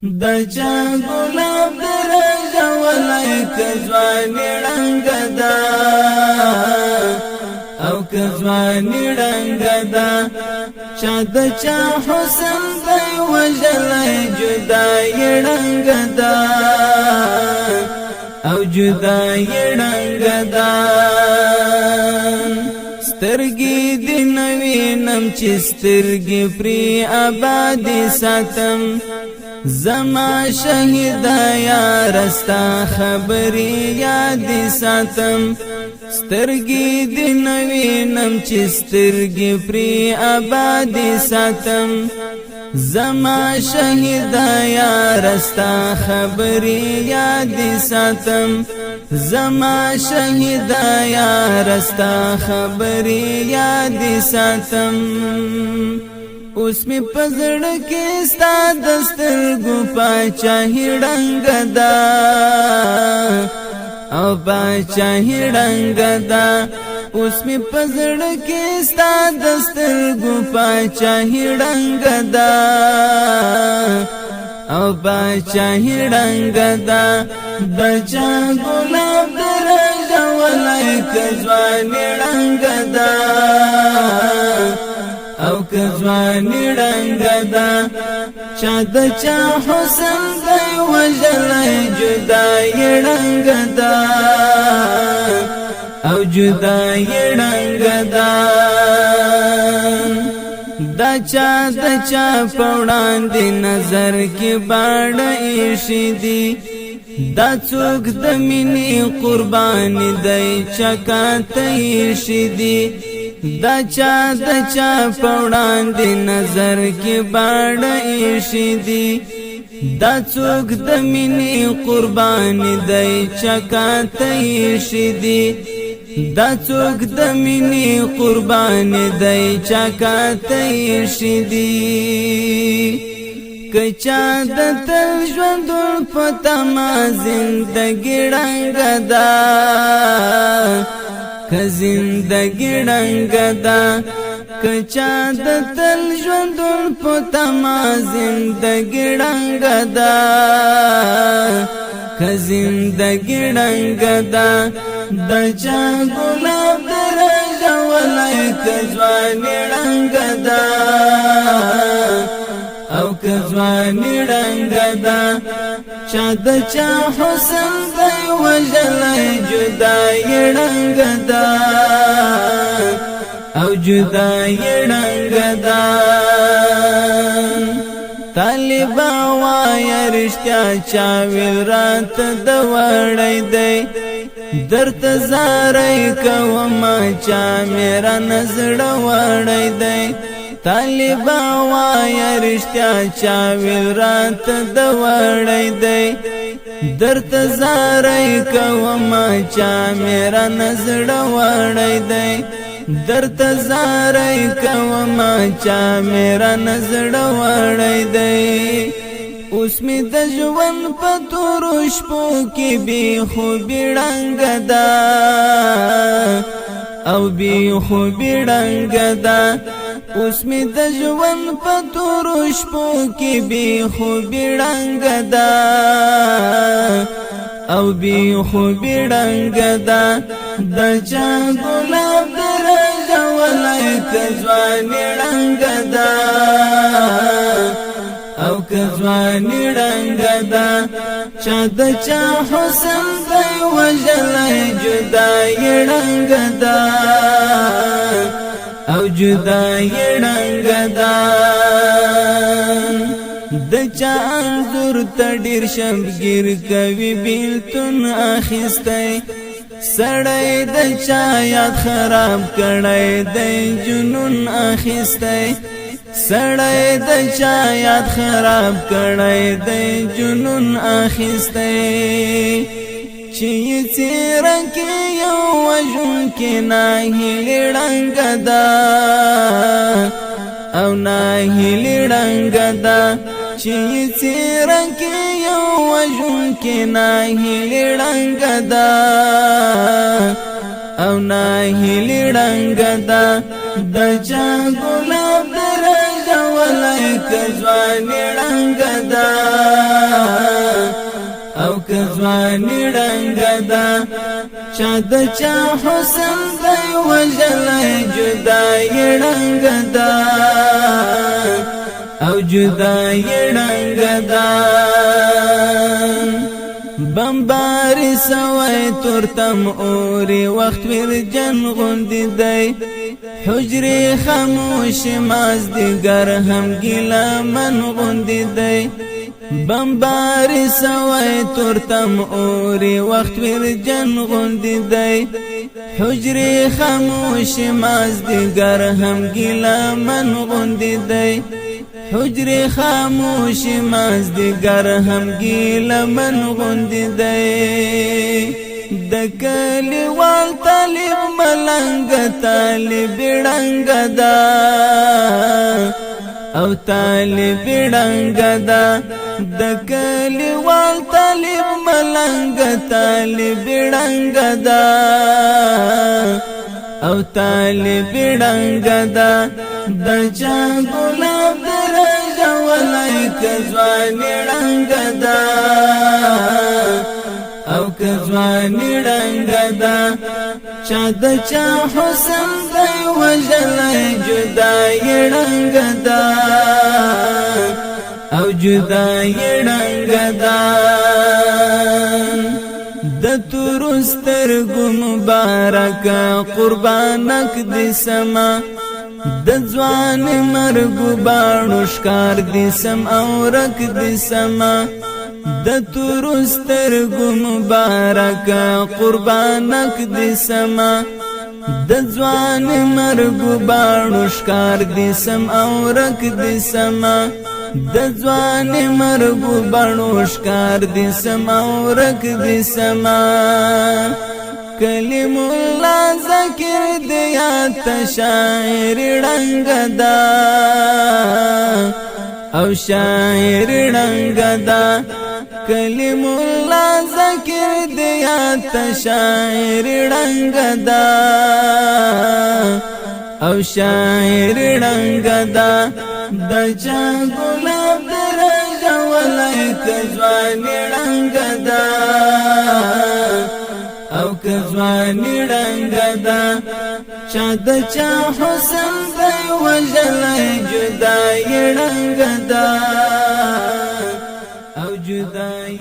دچا گلاب درجا ولای کزوانی رنگ دا او کزوانی رنگ دا چا دچا حسن دی وجلای جدای رنگ دا او جدای رنگ دا سترگی دی نوینم چی سترگی پری آبادی ساتم زما شهیدا یا رستا خبری یاد ساتم سترگی دی نوینم چی سترگی پری آبادی ساتم زما شهیدا یا رستا خبری یاد ساتم زما شهیدا یا رستا خبری یاد ساتم اوس می پزړ کې ستا دسترګو پاچاهي رنگ دا او پاچاهي رنگ دا اوس می پزړ کې ستا دسترګو پاچاهي رنگ دا او پاچاهي رنگ دا بچا ګلاب درجا ولای کزوانی رنگ دا او کزوانی رنگ دا چا دچا حسن دی وجلای جدای رنگ دا او جدای رنگ دا دچا پوڑان دی نظر کی باڑ ایشی دی دا څوک د مینې قربانی دی چکات ایشی دی دچا پوڑان دی نظر کی باڑ ایشی دی دا څوک د مینې قربانی دی چکات ایشی دی دا څوک د مینې قربانی دی چکات ایشی دی کچا د تل ژوندون پتما زندگی رنگ دا که زندگی رنگ دا کچا د تل ژوندون پتما زندگی رنگ دا که زندگی رنگ دا دچا گلاب درجا ولای کزوانی رنگ دا او کزوانی رنگ دا چا دچا حسن دی وجلای جدای رنگ دا او جدای رنگ دا طالبا وای رشتیا چا ویل رات د وړی دی درت زارای کوما چا میرا نظر وړی دی طالبا وای رشتیا چا ویل رات د وړی دی درت زارای کوما چا میرا نظر وړی دی درت زارای کوما چا میرا نظر وړی دی اوس می د ژوند په تورو شپو کې بې خوبي رنګ دا او بې خوبي رنګ دا اوس می د ژوند په تورو شپو کې بې خوبي رنګ دا او بې خوبي رنګ دا دچا ګلاب درجا ولای کزوانی رنگ دا او کزوانی رنگ دا چا دچا حسن دی وجلای جدای رنگ دا او جدای رنگ دا دچا انظر تډیر شمګیر کوي بیلتون اخیستی سړی دچا یاد خراب کړی دی جنون اخیستی سړی دچا یاد خراب کړی دی جنون اخیستی چې څیرې کې یو وژون کې ناهیلي رنګ دا او ناهیلي رنګ دا چې څیرې کې یو وژون کې ناهیلي رنګ دا او ناهیلي رنگ دا دچا ګلاب درجا ولای کزوانی رنگ دا او کزوانی رنگ دا چا د چا حسن دی وجلی جدای رنگ دا او جدای رنگ دا بمباری سوی ترتم اوری وقت ورجن غندی دی حجری خاموش مازدیگر هم گیلا من غندی دی بمباری سوی ترتم اوری وقت ورجن غندی دی حجری خاموش مازدیگر هم گیلا من غندی دی حجری خاموش مازدیگر هم گیلا من غندی دی د کلیوال طالب ملنګ طالب ړنګ دا او طالب ړنګ دا د کلیوال طالب ملنګ طالب ړنګ دا او طالب ړنګ دا د چا ګلاب درجه ولای کزوانی ړنګ دا او کزوانی رنگ دا چا د چا حسن دی وجلی جدای رنگ دا او جدای رنگ دا د تورسترګو مبارکه قربانک دې سما د ځوان مرګو باڼو ښکار دې سم او رک دې سما د تورسترګو مبارکه قربانک دې سما د ځوان مرګو باڼو ښکار دې سم او رک دې سما د ځوان مرګو باڼو ښکار دې سم او رک دې سما کلیم الله ذکر دې یا شاعر ړنګ دا او شاعر ړنګ دا کلیم الله ذکر دې یا شاعر ړنګ دا او شاعر ړنګ دا د چا ګلاب درجه ولای کزوانی ړنګ دا او کزوانی رنگ دا چا د چا حسن دی وجلی جدای رنگ دا او جدای